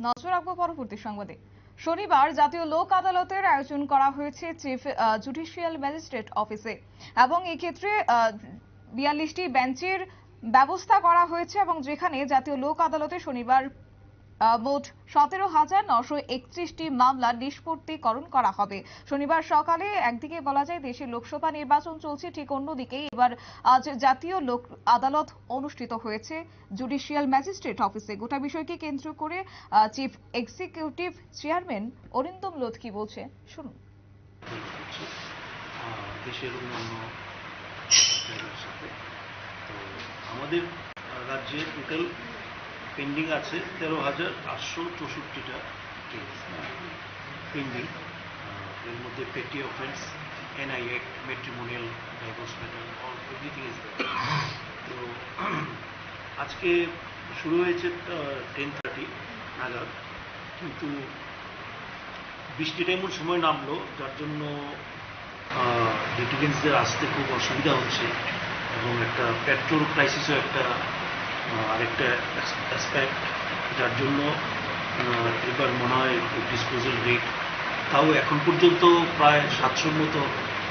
নজর রাখবো পরবর্তী সংবাদে। শনিবার জাতীয় লোক আদালতের আয়োজন করা হয়েছে চিফ জুডিশিয়াল ম্যাজিস্ট্রেট অফিসে এবং এই ক্ষেত্রে 42টি বেঞ্চের ব্যবস্থা করা হয়েছে এবং যেখানে জাতীয় লোক আদালতে শনিবার মোট 17,931টি মামলা নিষ্পত্তিকরণ করা হবে। শনিবার সকালে একদিকে বলা যায় দেশে লোকসভা নির্বাচন চলছে, ঠিক অন্যদিকে এবার আজ জাতীয় লোক আদালত অনুষ্ঠিত হয়েছে জুডিশিয়াল ম্যাজিস্ট্রেট অফিসে। গোটা বিষয়কে কেন্দ্র করে chief executive chairman Arindam Lodh কি বলছে শুনুন। দেশের অন্যান্য আমাদের রাজ্যে টোটাল পেন্ডিং আছে 13,864টা কেস পেন্ডিং। এর মধ্যে petty offence, NI act, matrimonial, divorce matter, all everything is there. তো আজকে শুরু হয়েছে 10:30 নাগাদ, কিন্তু বৃষ্টিটা এমন সময় নামলো যার জন্য লিটিগেন্টসদের আসতে খুব অসুবিধা হচ্ছে এবং একটা পেট্রোল ক্রাইসিসও একটা আরেকটা অ্যাসপেক্ট, যার জন্য এবার মনে হয় ডিসপোজাল রেট তাও এখন পর্যন্ত প্রায় 700-র মতো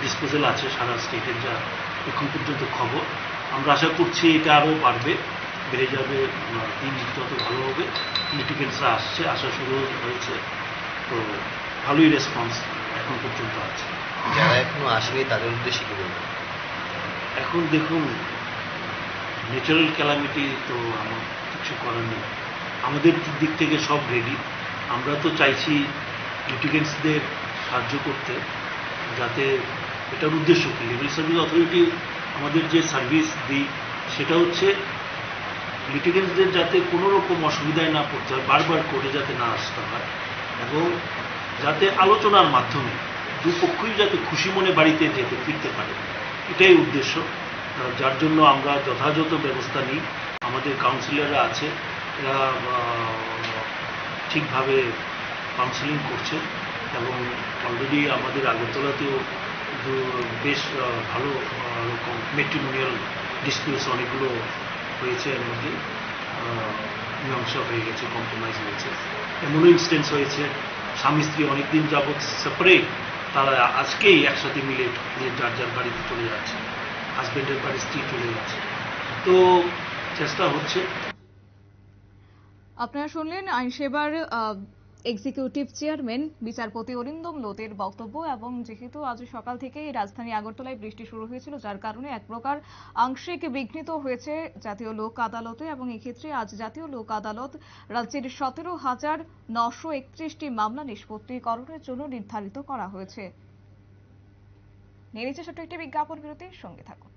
ডিসপোজাল আছে সারা স্টেটের, যা এখন পর্যন্ত খবর। আমরা আশা করছি এটা আরও বাড়বে, বেড়ে যাবে, দিন যত ভালো হবে। লিটিগেন্টসরা আসছে, আসা শুরু হয়েছে, তো ভালোই রেসপন্স এখন পর্যন্ত আছে। যারা এখনো আসেনি তাদের উদ্দেশ্যে কি বলবো? এখন দেখুন, ন্যাচারাল ক্যালামিটি তো আমার কিছু করার নেই, আমাদের দিক থেকে সব রেডি। আমরা তো চাইছি লিটিগেন্টসদের সাহায্য করতে, যাতে এটার উদ্দেশ্য কি, লিগাল সার্ভিস অথরিটি আমাদের যে সার্ভিস দিই সেটা হচ্ছে লিটিগেন্টসদের যাতে কোনো রকম অসুবিধায় না পড়তে হয়, বারবার কোর্টে যাতে না আসতে হয়, এবং যাতে আলোচনার মাধ্যমে দুপক্ষই যাতে খুশি মনে বাড়িতে যেতে ফিরতে পারে, এটাই উদ্দেশ্য। যার জন্য আমরা যথাযথ ব্যবস্থা নিই। আমাদের কাউন্সিলররা আছে, এরা ঠিকভাবে কাউন্সিলিং করছে এবং অলরেডি আমাদের আগরতলাতেও বেশ ভালো রকম ম্যাট্রিমোনিয়াল ডিসপিউটস অনেকগুলো হয়েছে, এর মধ্যে মীমাংসা হয়ে গেছে, কম্প্রোমাইজ হয়েছে। এমনও ইনস্টেন্স হয়েছে স্বামী স্ত্রী অনেকদিন যাবৎ সেপারেট, তারা আজকেই একসাথে মিলে যার যার বাড়িতে চলে যাচ্ছে, হাজব্যান্ডের বাড়ি স্ত্রী চলে যাচ্ছে। তো চেষ্টা হচ্ছে। আপনারা শুনলেন আইন সেবার এক্সিকিউটিভ চেয়ারম্যান বিচারপতি অরিন্দম লোধের বক্তব্য। এবং যেহেতু আজ সকাল থেকেই রাজধানী আগরতলায় বৃষ্টি শুরু হয়েছিল, যার কারণে এক প্রকার আংশিক বিঘ্নিত হয়েছে জাতীয় লোক আদালতে, এবং এক্ষেত্রে আজ জাতীয় লোক আদালত রাজ্যের 17,931টি মামলা নিষ্পত্তিকরণের জন্য নির্ধারিত করা হয়েছে। নিয়ে নিচ্ছে ছোট্ট একটি বিজ্ঞাপন বিরতির সঙ্গে থাকুন।